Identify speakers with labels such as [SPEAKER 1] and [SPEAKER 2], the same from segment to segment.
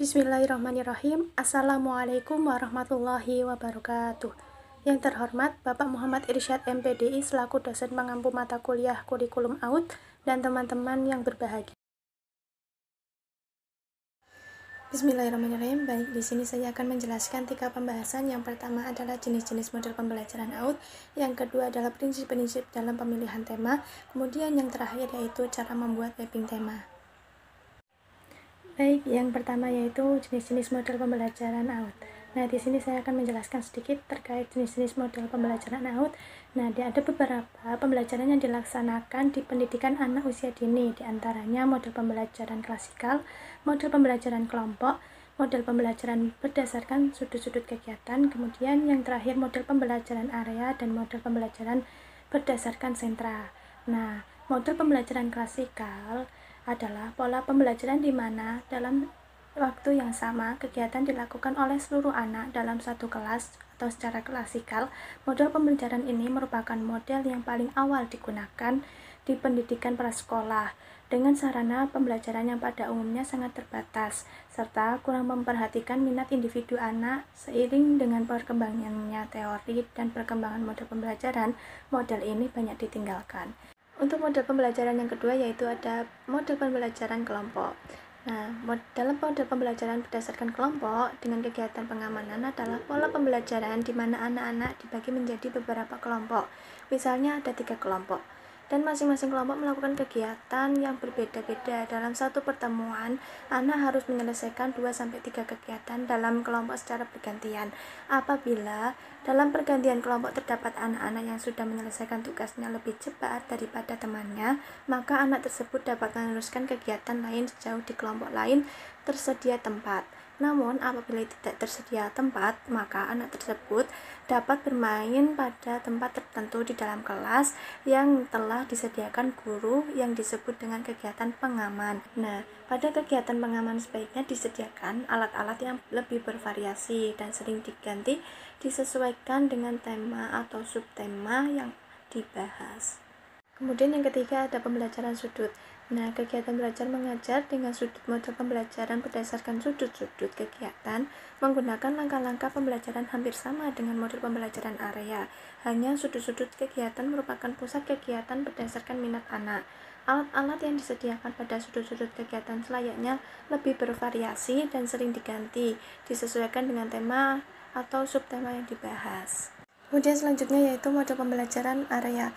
[SPEAKER 1] Bismillahirrahmanirrahim. Assalamualaikum warahmatullahi wabarakatuh. Yang terhormat Bapak Muhammad Irsyad MPDI selaku dosen pengampu mata kuliah kurikulum AUD dan teman-teman yang berbahagia. Bismillahirrahmanirrahim. Baik, di sini saya akan menjelaskan 3 pembahasan. Yang pertama adalah jenis-jenis model pembelajaran AUD, yang kedua adalah prinsip-prinsip dalam pemilihan tema, kemudian yang terakhir yaitu cara membuat mapping tema. Baik, yang pertama yaitu jenis-jenis model pembelajaran AUD. Nah, di sini saya akan menjelaskan sedikit terkait jenis-jenis model pembelajaran AUD. Nah, ada beberapa pembelajaran yang dilaksanakan di pendidikan anak usia dini, di antaranya model pembelajaran klasikal, model pembelajaran kelompok, model pembelajaran berdasarkan sudut-sudut kegiatan, kemudian yang terakhir model pembelajaran area dan model pembelajaran berdasarkan sentra. Nah, model pembelajaran klasikal adalah pola pembelajaran di mana dalam waktu yang sama kegiatan dilakukan oleh seluruh anak dalam satu kelas atau secara klasikal. Model pembelajaran ini merupakan model yang paling awal digunakan di pendidikan prasekolah dengan sarana pembelajaran yang pada umumnya sangat terbatas serta kurang memperhatikan minat individu anak. Seiring dengan perkembangannya teori dan perkembangan model pembelajaran, model ini banyak ditinggalkan. Untuk model pembelajaran yang kedua yaitu ada model pembelajaran kelompok. Nah, dalam model pembelajaran berdasarkan kelompok dengan kegiatan pengamanan adalah pola pembelajaran di mana anak-anak dibagi menjadi beberapa kelompok. Misalnya ada 3 kelompok dan masing-masing kelompok melakukan kegiatan yang berbeda-beda. Dalam satu pertemuan, anak harus menyelesaikan 2-3 kegiatan dalam kelompok secara bergantian. Apabila dalam pergantian kelompok terdapat anak-anak yang sudah menyelesaikan tugasnya lebih cepat daripada temannya, maka anak tersebut dapat meneruskan kegiatan lain sejauh di kelompok lain tersedia tempat. Namun, apabila tidak tersedia tempat, maka anak tersebut dapat bermain pada tempat tertentu di dalam kelas yang telah disediakan guru yang disebut dengan kegiatan pengaman. Nah, pada kegiatan pengaman sebaiknya disediakan alat-alat yang lebih bervariasi dan sering diganti disesuaikan dengan tema atau subtema yang dibahas. Kemudian yang ketiga ada pembelajaran sudut. Nah, kegiatan belajar mengajar dengan sudut model pembelajaran berdasarkan sudut-sudut kegiatan menggunakan langkah-langkah pembelajaran hampir sama dengan model pembelajaran area. Hanya sudut-sudut kegiatan merupakan pusat kegiatan berdasarkan minat anak. Alat-alat yang disediakan pada sudut-sudut kegiatan selayaknya lebih bervariasi dan sering diganti, disesuaikan dengan tema atau subtema yang dibahas. Kemudian selanjutnya yaitu model pembelajaran area.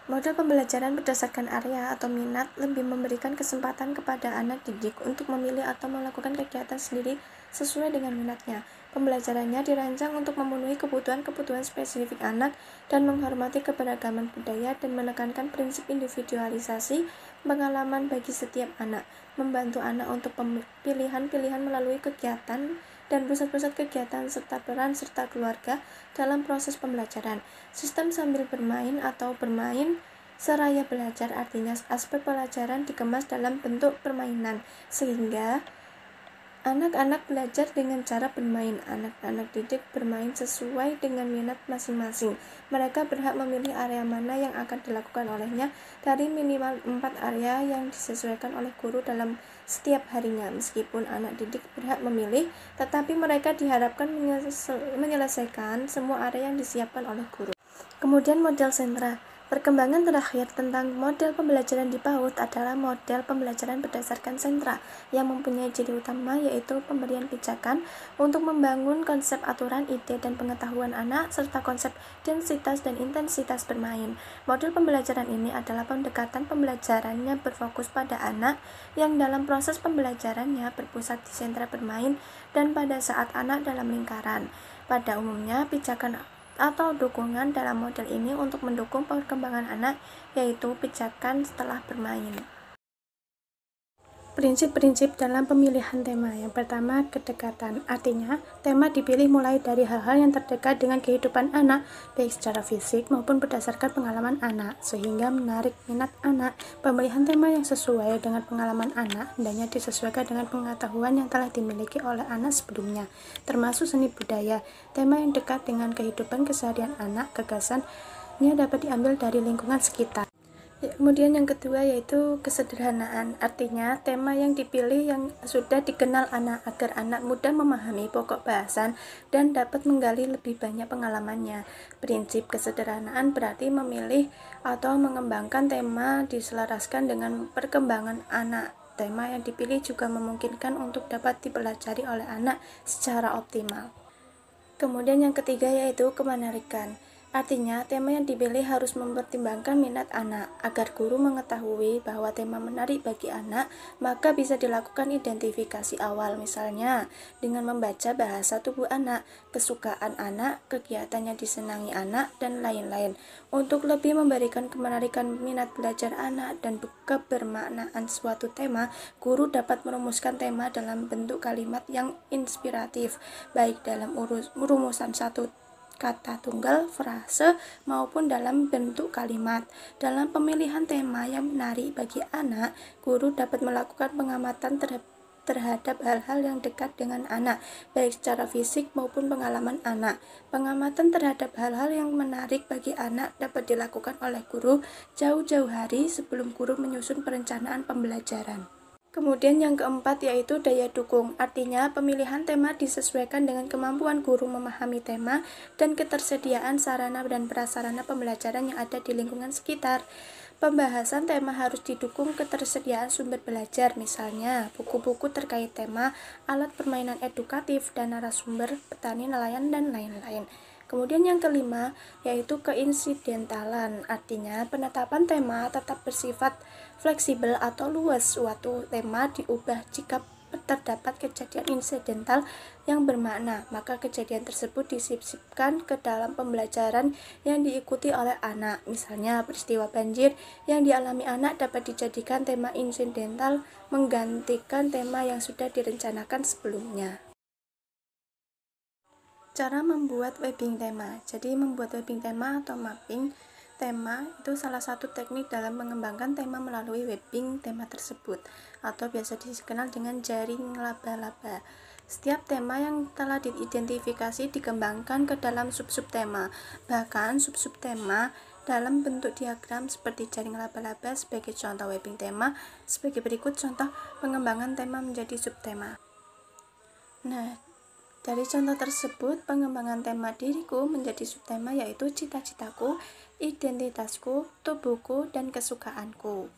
[SPEAKER 1] Model pembelajaran berdasarkan area atau minat lebih memberikan kesempatan kepada anak didik untuk memilih atau melakukan kegiatan sendiri sesuai dengan minatnya. Pembelajarannya dirancang untuk memenuhi kebutuhan-kebutuhan spesifik anak dan menghormati keberagaman budaya dan menekankan prinsip individualisasi pengalaman bagi setiap anak, membantu anak untuk pilihan-pilihan melalui kegiatan dan pusat-pusat kegiatan serta peran serta keluarga dalam proses pembelajaran. Sistem sambil bermain atau bermain seraya belajar artinya aspek pelajaran dikemas dalam bentuk permainan sehingga anak-anak belajar dengan cara bermain. Anak-anak didik bermain sesuai dengan minat masing-masing. Mereka berhak memilih area mana yang akan dilakukan olehnya dari minimal 4 area yang disesuaikan oleh guru dalam setiap harinya. Meskipun anak didik berhak memilih, tetapi mereka diharapkan menyelesaikan semua area yang disiapkan oleh guru. Kemudian model sentra. Perkembangan terakhir tentang model pembelajaran di PAUD adalah model pembelajaran berdasarkan sentra yang mempunyai ciri utama yaitu pemberian pijakan untuk membangun konsep aturan, ide, dan pengetahuan anak serta konsep densitas dan intensitas bermain. Model pembelajaran ini adalah pendekatan pembelajarannya berfokus pada anak yang dalam proses pembelajarannya berpusat di sentra bermain dan pada saat anak dalam lingkaran. Pada umumnya, pijakan atau dukungan dalam model ini untuk mendukung perkembangan anak yaitu pijakan setelah bermain. Prinsip-prinsip dalam pemilihan tema. Yang pertama, kedekatan. Artinya, tema dipilih mulai dari hal-hal yang terdekat dengan kehidupan anak, baik secara fisik maupun berdasarkan pengalaman anak, sehingga menarik minat anak. Pemilihan tema yang sesuai dengan pengalaman anak hendaknya disesuaikan dengan pengetahuan yang telah dimiliki oleh anak sebelumnya, termasuk seni budaya. Tema yang dekat dengan kehidupan keseharian anak, gagasannya dapat diambil dari lingkungan sekitar. Kemudian yang kedua yaitu kesederhanaan, artinya tema yang dipilih yang sudah dikenal anak agar anak mudah memahami pokok bahasan dan dapat menggali lebih banyak pengalamannya. Prinsip kesederhanaan berarti memilih atau mengembangkan tema diselaraskan dengan perkembangan anak. Tema yang dipilih juga memungkinkan untuk dapat dipelajari oleh anak secara optimal. Kemudian yang ketiga yaitu kemenarikan. Artinya, tema yang dipilih harus mempertimbangkan minat anak. Agar guru mengetahui bahwa tema menarik bagi anak, maka bisa dilakukan identifikasi awal, misalnya dengan membaca bahasa tubuh anak, kesukaan anak, kegiatan yang disenangi anak, dan lain-lain. Untuk lebih memberikan kemenarikan minat belajar anak dan kebermaknaan suatu tema, guru dapat merumuskan tema dalam bentuk kalimat yang inspiratif, baik dalam rumusan satu kata tunggal, frase, maupun dalam bentuk kalimat. Dalam pemilihan tema yang menarik bagi anak, guru dapat melakukan pengamatan terhadap hal-hal yang dekat dengan anak, baik secara fisik maupun pengalaman anak. Pengamatan terhadap hal-hal yang menarik bagi anak dapat dilakukan oleh guru jauh-jauh hari sebelum guru menyusun perencanaan pembelajaran. Kemudian yang keempat yaitu daya dukung, artinya pemilihan tema disesuaikan dengan kemampuan guru memahami tema dan ketersediaan sarana dan prasarana pembelajaran yang ada di lingkungan sekitar. Pembahasan tema harus didukung ketersediaan sumber belajar, misalnya buku-buku terkait tema, alat permainan edukatif, dan narasumber, petani, nelayan, dan lain-lain. Kemudian yang kelima yaitu keinsidentalan, artinya penetapan tema tetap bersifat fleksibel atau luas. Suatu tema diubah jika terdapat kejadian insidental yang bermakna, maka kejadian tersebut disisipkan ke dalam pembelajaran yang diikuti oleh anak. Misalnya peristiwa banjir yang dialami anak dapat dijadikan tema insidental menggantikan tema yang sudah direncanakan sebelumnya. Cara membuat webbing tema. Jadi membuat webbing tema atau mapping tema itu salah satu teknik dalam mengembangkan tema melalui webbing tema tersebut, atau biasa dikenal dengan jaring laba-laba. Setiap tema yang telah diidentifikasi dikembangkan ke dalam sub-sub tema. Bahkan sub-sub tema dalam bentuk diagram seperti jaring laba-laba sebagai contoh webbing tema. Sebagai berikut contoh pengembangan tema menjadi subtema. Nah, dari contoh tersebut, pengembangan tema diriku menjadi subtema yaitu cita-citaku, identitasku, tubuhku, dan kesukaanku.